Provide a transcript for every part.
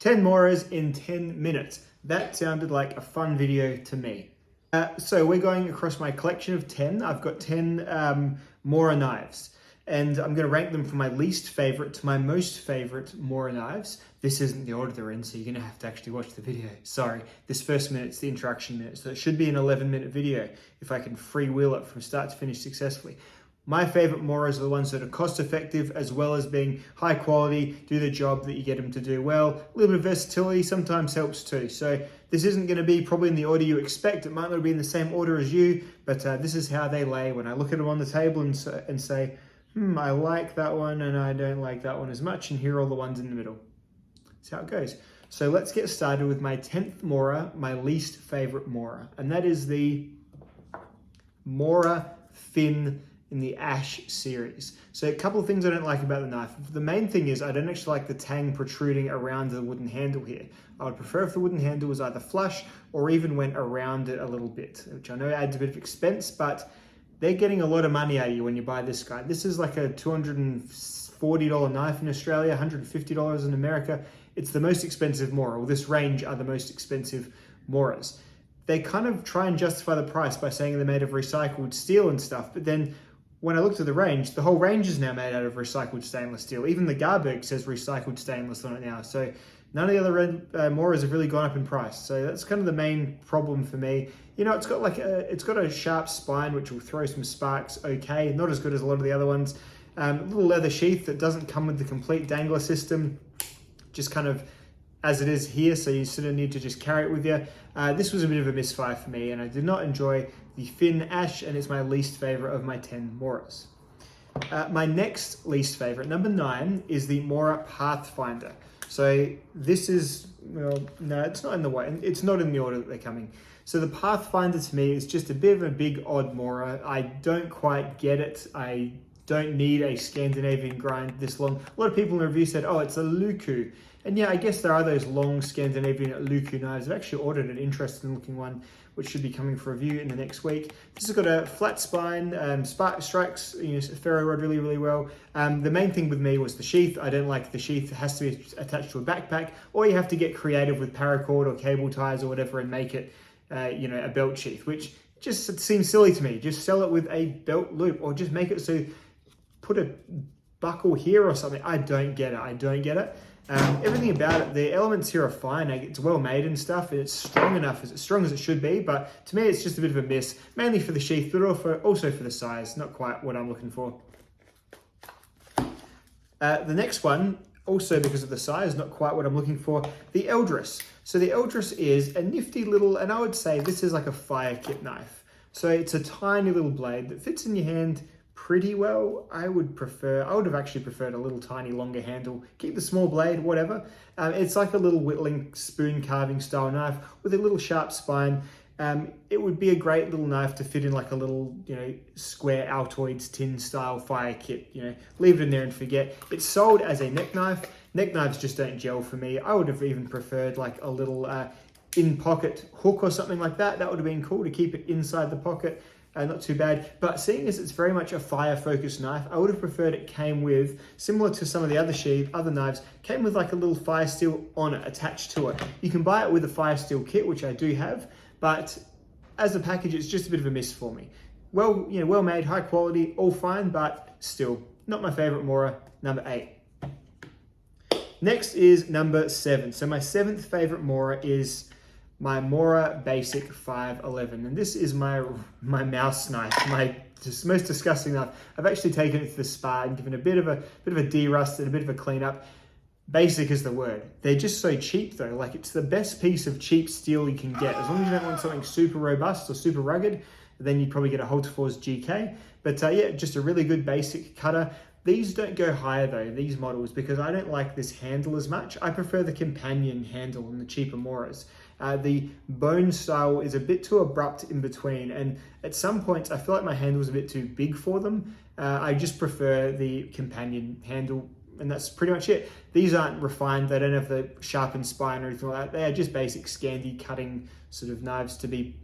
10 Moras in 10 minutes. That sounded like a fun video to me. So we're going across my collection of 10. I've got 10 Mora knives. And I'm going to rank them from my least favorite to my most favorite Mora knives. This isn't the order they're in, so you're going to have to actually watch the video. Sorry, this first minute's the introduction minute, so it should be an 11-minute video if I can freewheel it from start to finish successfully. My favorite Moras are the ones that are cost effective as well as being high quality, do the job that you get them to do well. A little bit of versatility sometimes helps too. So this isn't going to be probably in the order you expect. It might not be in the same order as you, but this is how they lay when I look at them on the table and say, I like that one and I don't like that one as much, and here are all the ones in the middle. That's how it goes. So let's get started with my 10th Mora, my least favorite Mora, and that is the Mora fin in the Ash series. So a couple of things I don't like about the knife. The main thing is I don't actually like the tang protruding around the wooden handle here. I would prefer if the wooden handle was either flush or even went around it a little bit, which I know adds a bit of expense, but they're getting a lot of money out of you when you buy this guy. This is like a $240 knife in Australia, $150 in America. It's the most expensive Mora. Well, this range are the most expensive Moras. They kind of try and justify the price by saying they're made of recycled steel and stuff, but then when I looked at the whole range is now made out of recycled stainless steel. Even the Garberg says recycled stainless on it now. So none of the other Moras have really gone up in price. So that's kind of the main problem for me. You know, it's got a sharp spine, which will throw some sparks okay. Not as good as a lot of the other ones. A little leather sheath that doesn't come with the complete dangler system. Just kind of as it is here, so you sort of need to just carry it with you. This was a bit of a misfire for me, and I did not enjoy the fin Ash, and it's my least favorite of my 10 Moras. My next least favorite, number 9, is the Mora Pathfinder. So this is, well, no, it's not in the way. It's not in the order that they're coming. So the Pathfinder to me is just a bit of a big odd Mora. I don't quite get it. I don't need a Scandinavian grind this long. A lot of people in the review said, oh, it's a Luku. And yeah, I guess there are those long Scandinavian Luku knives. I've actually ordered an interesting looking one, which should be coming for review in the next week. This has got a flat spine, strikes ferro rod really, really well. The main thing with me was the sheath. I don't like the sheath. It has to be attached to a backpack, or you have to get creative with paracord or cable ties or whatever and make it, a belt sheath, which just seems silly to me. Just sell it with a belt loop, or just make it so, put a buckle here or something. I don't get it. Everything about it, the elements here are fine. It's well made and stuff, and it's strong enough, as strong as it should be, but to me it's just a bit of a miss, mainly for the sheath, but also for the size. Not quite what I'm looking for. The next one, also because of the size, not quite what I'm looking for, the Eldris. So the Eldris is a nifty little, and I would say this is like a fire kit knife. So it's a tiny little blade that fits in your hand pretty well. I would have actually preferred a little tiny longer handle. Keep the small blade, whatever. It's like a little whittling spoon carving style knife with a little sharp spine. It would be a great little knife to fit in like a little, square Altoids tin style fire kit. Leave it in there and forget. It's sold as a neck knife. Neck knives just don't gel for me. I would have even preferred like a little in-pocket hook or something like that. That would have been cool to keep it inside the pocket. Not too bad, but seeing as it's very much a fire-focused knife, I would have preferred it came with, similar to some of the other knives, came with like a little fire steel on it, attached to it. You can buy it with a fire steel kit, which I do have, but as a package, it's just a bit of a miss for me. Well, well made, high quality, all fine, but still, not my favorite Mora, number 8. Next is number 7. So my 7th favorite Mora is my Mora Basic 511, and this is my mouse knife, my most disgusting knife. I've actually taken it to the spa and given a bit of a de-rust and a bit of a cleanup. Basic is the word. They're just so cheap though. Like, it's the best piece of cheap steel you can get. As long as you don't want something super robust or super rugged, then you'd probably get a Holterforce GK. But yeah, just a really good basic cutter. These don't go higher though, these models, because I don't like this handle as much. I prefer the companion handle in the cheaper Moras. The bone style is a bit too abrupt in between, and at some points I feel like my handle is a bit too big for them. I just prefer the companion handle, and that's pretty much it. These aren't refined, they don't have the sharpened spine or anything like that. They are just basic Scandi cutting sort of knives to be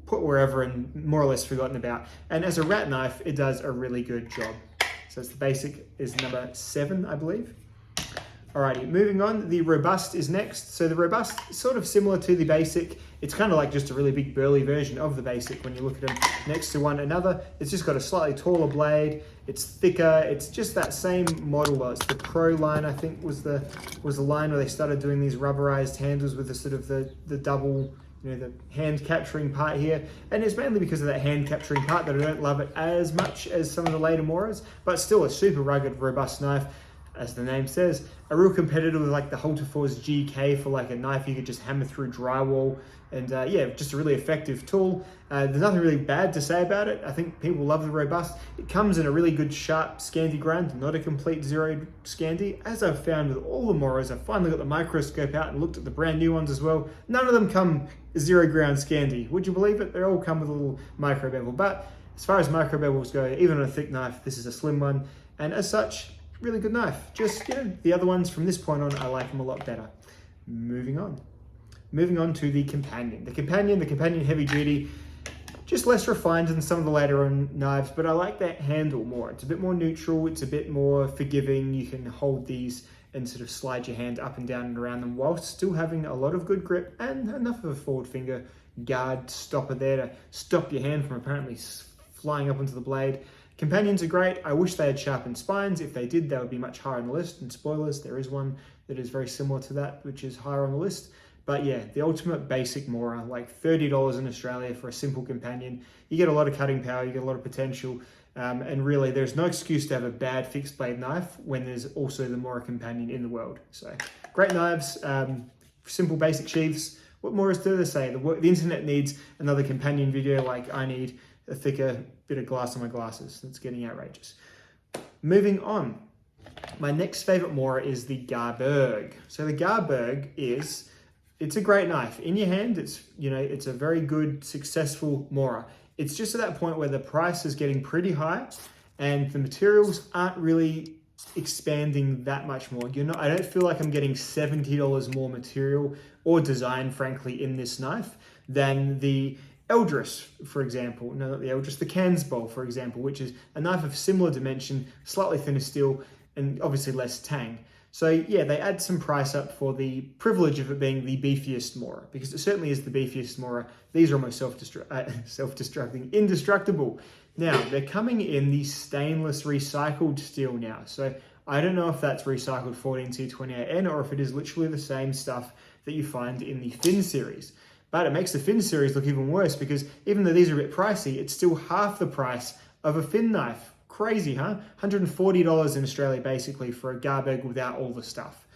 put wherever and more or less forgotten about. And as a rat knife, it does a really good job. So it's the Basic is number 7, I believe. Alrighty, moving on, the Robust is next. So the Robust is sort of similar to the Basic. It's kind of like just a really big burly version of the Basic when you look at them next to one another. It's just got a slightly taller blade, it's thicker, it's just that same model. Well, it's the Pro line, I think, was the line where they started doing these rubberized handles with the sort of the double, the hand capturing part here. And it's mainly because of that hand capturing part that I don't love it as much as some of the later Moras, but still a super rugged, robust knife. As the name says, a real competitor with like the Holterforce GK for like a knife you could just hammer through drywall, and yeah, just a really effective tool. There's nothing really bad to say about it. I think people love the Robust. It comes in a really good sharp Scandi grind, not a complete zeroed Scandi. As I've found with all the Moras, I finally got the microscope out and looked at the brand new ones as well. None of them come zero ground Scandi. Would you believe it? They all come with a little micro bevel. But as far as micro bevels go, even on a thick knife, this is a slim one, and as such, really good knife. Just, the other ones from this point on, I like them a lot better. Moving on to the Companion. The Companion heavy duty, just less refined than some of the later on knives, but I like that handle more. It's a bit more neutral, it's a bit more forgiving. You can hold these and sort of slide your hand up and down and around them whilst still having a lot of good grip and enough of a forward finger guard stopper there to stop your hand from apparently flying up onto the blade. Companions are great. I wish they had sharpened spines. If they did, they would be much higher on the list. And spoilers, there is one that is very similar to that, which is higher on the list. But yeah, the ultimate basic Mora, like $30 in Australia for a simple Companion. You get a lot of cutting power, you get a lot of potential, and really there's no excuse to have a bad fixed blade knife when there's also the Mora Companion in the world. So great knives, simple basic sheaths. What more is there to say? The internet needs another Companion video like I need a thicker bit of glass on my glasses. That's getting outrageous. Moving on, my next favorite Mora is the Garberg. So the Garberg it's a great knife. In your hand, it's a very good, successful Mora. It's just at that point where the price is getting pretty high and the materials aren't really expanding that much more. I don't feel like I'm getting $70 more material or design, frankly, in this knife than the Eldris, for example. No, not the Eldris, the Cansbowl, for example, which is a knife of similar dimension, slightly thinner steel, and obviously less tang. So yeah, they add some price up for the privilege of it being the beefiest Mora, because it certainly is the beefiest Mora. These are almost self-destructing, indestructible. Now, they're coming in the stainless recycled steel now. So I don't know if that's recycled 14C28N or if it is literally the same stuff that you find in the Fin series. But it makes the Fin series look even worse because even though these are a bit pricey, it's still half the price of a Fin knife. Crazy, huh? $140 in Australia, basically, for a Garberg without all the stuff.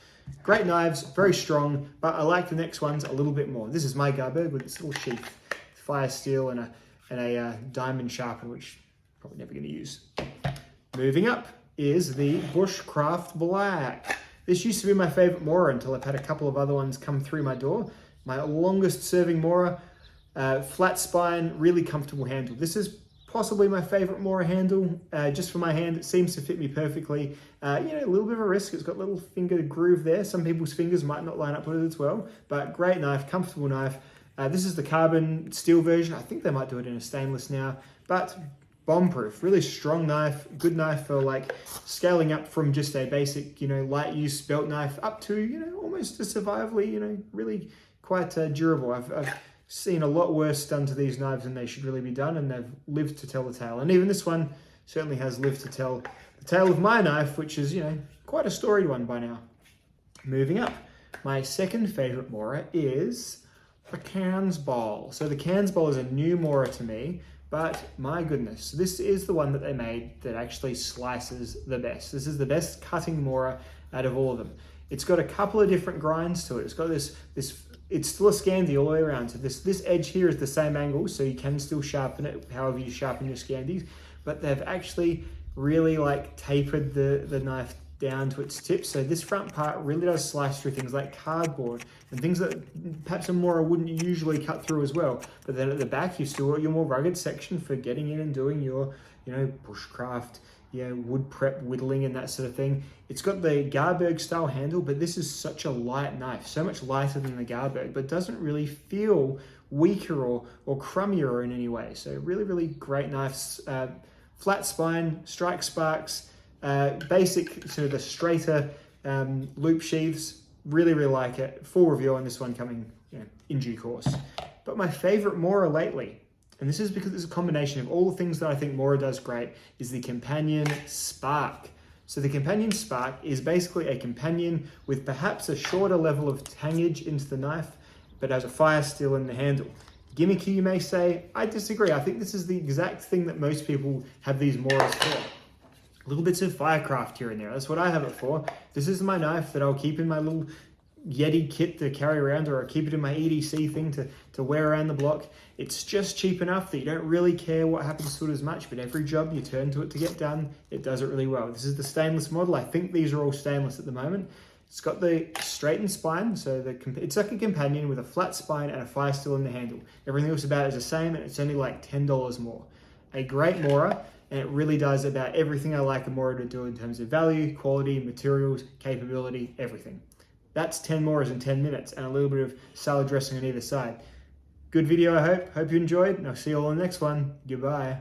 Great knives, very strong, but I like the next ones a little bit more. This is my Garberg with its little sheath, fire steel and a diamond sharpener, which I'm probably never going to use. Moving up is the Bushcraft Black. This used to be my favorite Mora until I've had a couple of other ones come through my door. My longest serving Mora, flat spine, really comfortable handle. This is possibly my favorite Mora handle, just for my hand. It seems to fit me perfectly. A little bit of a risk. It's got a little finger groove there. Some people's fingers might not line up with it as well, but great knife, comfortable knife. This is the carbon steel version. I think they might do it in a stainless now, but bomb-proof, really strong knife, good knife for like scaling up from just a basic, light use belt knife up to, almost a survivally, really quite durable. I've seen a lot worse done to these knives than they should really be done, and they've lived to tell the tale. And even this one certainly has lived to tell the tale of my knife, which is, quite a storied one by now. Moving up, my second favorite Mora is the Cansbowl. So the Cansbowl is a new Mora to me, but my goodness, this is the one that they made that actually slices the best. This is the best cutting Mora out of all of them. It's got a couple of different grinds to it. It's got this it's still a Scandi all the way around. So this edge here is the same angle, so you can still sharpen it however you sharpen your Scandis, but they've actually really tapered the knife down to its tip. So this front part really does slice through things like cardboard and things that perhaps a Mora wouldn't usually cut through as well. But then at the back, you've still got your more rugged section for getting in and doing your, bushcraft, wood prep whittling and that sort of thing. It's got the Garberg style handle, but this is such a light knife, so much lighter than the Garberg, but doesn't really feel weaker or crummier in any way. So really, really great knives. Flat spine, strike sparks, basic, sort of the straighter loop sheaths, really like it. Full review on this one coming in due course. But my favorite Mora lately, and this is because it's a combination of all the things that I think Mora does great, is the Companion Spark. So the Companion Spark is basically a companion with perhaps a shorter level of tangage into the knife, but has a fire steel in the handle. Gimmicky, you may say. I disagree. I think this is the exact thing that most people have these Moras for. Little bits of firecraft here and there. That's what I have it for. This is my knife that I'll keep in my little Yeti kit to carry around, or I'll keep it in my EDC thing to wear around the block. It's just cheap enough that you don't really care what happens to it as much, but every job you turn to it to get done, it does it really well. This is the stainless model. I think these are all stainless at the moment. It's got the straightened spine, so it's like a companion with a flat spine and a fire steel in the handle. Everything else about it is the same, and it's only like $10 more. A great Mora, and it really does about everything I like a Mora to do in terms of value, quality, materials, capability, everything. That's 10 Moras in 10 minutes and a little bit of salad dressing on either side. Good video, I hope. Hope you enjoyed, and I'll see you all in the next one. Goodbye.